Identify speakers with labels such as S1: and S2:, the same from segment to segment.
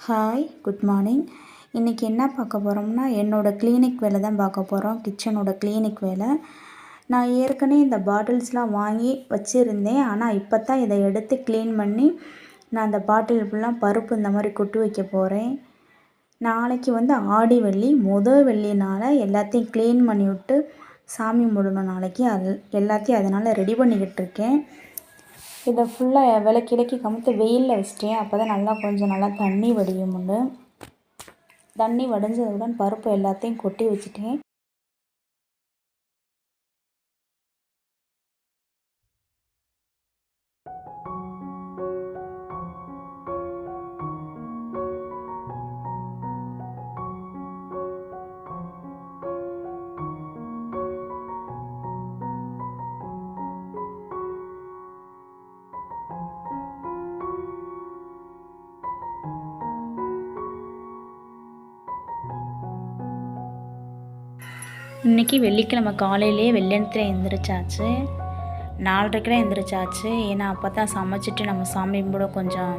S1: Hi, good morning. இன்றைக்கி என்ன பார்க்க போகிறோம்னா, என்னோடய கிளினிக் வேலை தான் பார்க்க போகிறோம். கிச்சனோட கிளினிக் வேலை. நான் ஏற்கனவே இந்த பாட்டில்ஸ்லாம் வாங்கி வச்சுருந்தேன். ஆனால் இப்போ தான் இதை எடுத்து க்ளீன் பண்ணி நான் அந்த பாட்டில் ஃபுல்லாக பருப்பு இந்த மாதிரி கொட்டி வைக்க போகிறேன். நாளைக்கு ஆடி வெள்ளி, வெள்ளினால் எல்லாத்தையும் க்ளீன் பண்ணி விட்டு சாமி கும்பிடணும் நாளைக்கு. எல்லாத்தையும் அதனால் ரெடி பண்ணிக்கிட்டு இருக்கேன். இதை ஃபுல்லாக விளக்கி கமுத்து வெயிலில் வச்சிட்டேன். அப்போ தான் கொஞ்சம் நல்லா தண்ணி வடியும்னு. தண்ணி வடிஞ்சதுடன் பருப்பு எல்லாத்தையும் கொட்டி வச்சுட்டேன். இன்றைக்கி வெள்ளிக்கிழமை காலையிலே வெள்ளனத்தில் எழுந்திரிச்சாச்சு. 4:30 எழுந்திரிச்சாச்சு. ஏன்னா அப்போ தான் சமைச்சிட்டு நம்ம சாமி கும்பிட கொஞ்சம்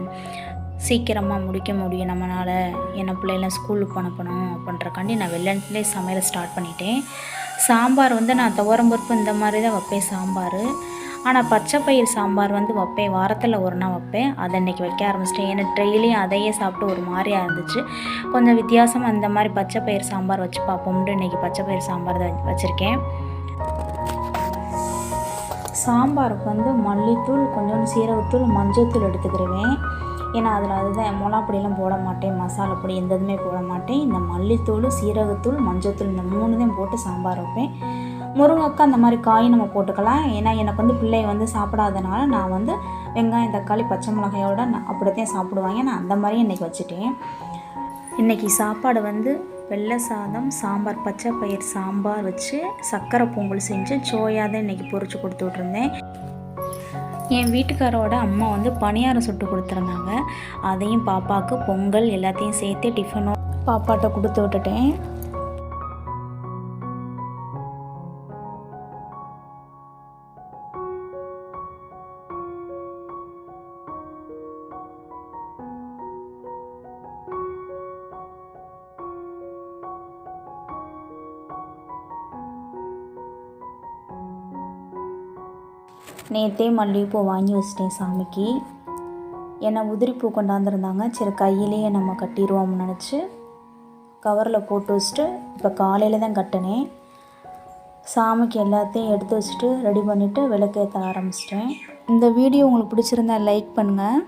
S1: சீக்கிரமாக முடிக்க முடியும் நம்மளால். ஏன்னா பிள்ளைலாம் ஸ்கூலுக்கு அனுப்பணும் அப்படின்றக்காண்டி நான் வெள்ளனத்துலேயே சமையலை ஸ்டார்ட் பண்ணிட்டேன். சாம்பார் நான் துவரம்பருப்பு இந்த மாதிரி தான் வைப்பேன் சாம்பார். ஆனால் பச்சை பயிர் சாம்பார் வைப்பேன். வாரத்தில் ஒரு நாள் வைப்பேன். அதை இன்றைக்கி வைக்க ஆரம்பிச்சிட்டேன். ஏன்னா டெய்லியும் அதையே சாப்பிட்டு ஒரு மாதிரியாக இருந்துச்சு. கொஞ்சம் வித்தியாசமாக இந்த மாதிரி பச்சை பயிர் சாம்பார் வச்சு பார்ப்போம்ட்டு இன்றைக்கி பச்சை பயிர் சாம்பார் தான் வச்சுருக்கேன். சாம்பாருக்கு மல்லித்தூள், கொஞ்சோண்டு சீரகத்தூள், மஞ்சள்தூள் எடுத்துக்கிடுவேன். ஏன்னா அதில் அதுதான் மிளகாப்பொடியெல்லாம் போட மாட்டேன், மசாலா பொடி எந்த இதுவுமே போட மாட்டேன். இந்த மல்லித்தூள், சீரகத்தூள், மஞ்சள்தூள் இந்த 3 தான் போட்டு சாம்பார் வைப்பேன். முருங்கைக்காய் அந்த மாதிரி காய் நம்ம போட்டுக்கலாம். ஏன்னா எனக்கு பிள்ளை சாப்பிடாதனால நான் வெங்காயம், தக்காளி, பச்சை மிளகாயோட அப்படித்தான் சாப்பிடுவாங்க. நான் அந்த மாதிரியும் இன்றைக்கி வச்சுட்டேன். இன்றைக்கி சாப்பாடு வெள்ளை சாதம், சாம்பார், பச்சை பயிர் சாம்பார் வச்சு சர்க்கரை பொங்கல் செஞ்சு சோயா தான் இன்றைக்கி பொரிச்சு கொடுத்து விட்ருந்தேன். என் வீட்டுக்காரோட அம்மா பணியாரம் சுட்டு கொடுத்துருந்தாங்க. அதையும் பாப்பாவுக்கு பொங்கல் எல்லாத்தையும் சேர்த்து டிஃபனும் பாப்பாட்ட கொடுத்து விட்டுட்டேன். நேற்றே மல்லிகைப்பூ வாங்கி வச்சிட்டேன் சாமிக்கு. ஏன்னா உதிரிப்பூ கொண்டாந்துருந்தாங்க. சரி கையிலேயே நம்ம கட்டிடுவோம்னு நினச்சி கவரில் போட்டு வச்சுட்டு இப்போ காலையில் தான் கட்டினேன். சாமிக்கு எல்லாத்தையும் எடுத்து வச்சுட்டு ரெடி பண்ணிவிட்டு விளக்கேற்ற ஆரம்பிச்சிட்டேன். இந்த வீடியோ உங்களுக்கு பிடிச்சிருந்தா லைக் பண்ணுங்கள்.